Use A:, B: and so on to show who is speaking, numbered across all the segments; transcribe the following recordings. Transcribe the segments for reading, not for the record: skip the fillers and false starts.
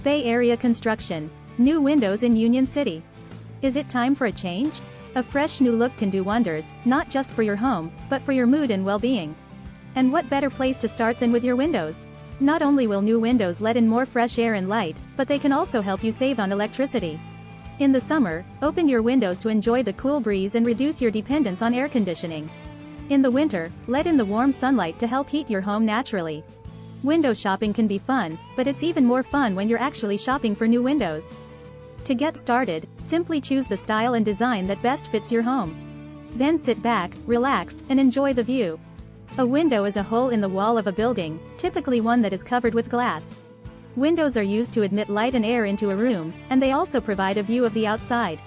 A: Bay Area construction. New windows in Union City. Is it time for a change? A fresh new look can do wonders, not just for your home, but for your mood and well-being. And what better place to start than with your windows? Not only will new windows let in more fresh air and light, but they can also help you save on electricity. In the summer, open your windows to enjoy the cool breeze and reduce your dependence on air conditioning. In the winter, let in the warm sunlight to help heat your home naturally. Window shopping can be fun, but it's even more fun when you're actually shopping for new windows. To get started, simply choose the style and design that best fits your home. Then sit back, relax, and enjoy the view. A window is a hole in the wall of a building, typically one that is covered with glass. Windows are used to admit light and air into a room, and they also provide a view of the outside.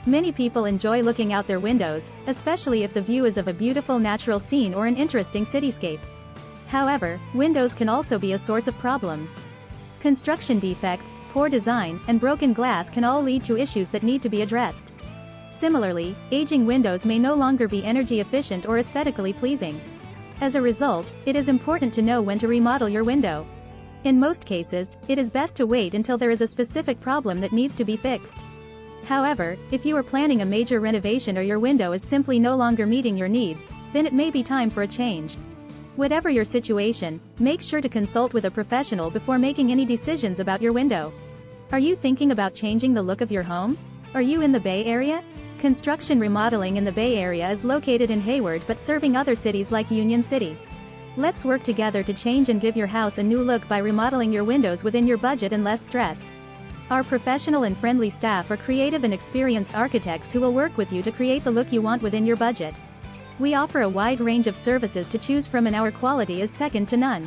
A: Many people enjoy looking out their windows, especially if the view is of a beautiful natural scene or an interesting cityscape. However, windows can also be a source of problems. Construction defects, poor design, and broken glass can all lead to issues that need to be addressed. Similarly, aging windows may no longer be energy efficient or aesthetically pleasing. As a result, it is important to know when to remodel your window. In most cases, it is best to wait until there is a specific problem that needs to be fixed. However, if you are planning a major renovation or your window is simply no longer meeting your needs, then it may be time for a change. Whatever your situation, make sure to consult with a professional before making any decisions about your window. Are you thinking about changing the look of your home? Are you in the Bay Area? Construction remodeling in the Bay Area is located in Hayward but serving other cities like Union City. Let's work together to change and give your house a new look by remodeling your windows within your budget and less stress. Our professional and friendly staff are creative and experienced architects who will work with you to create the look you want within your budget. We offer a wide range of services to choose from and our quality is second to none.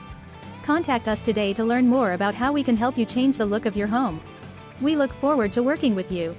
A: Contact us today to learn more about how we can help you change the look of your home. We look forward to working with you.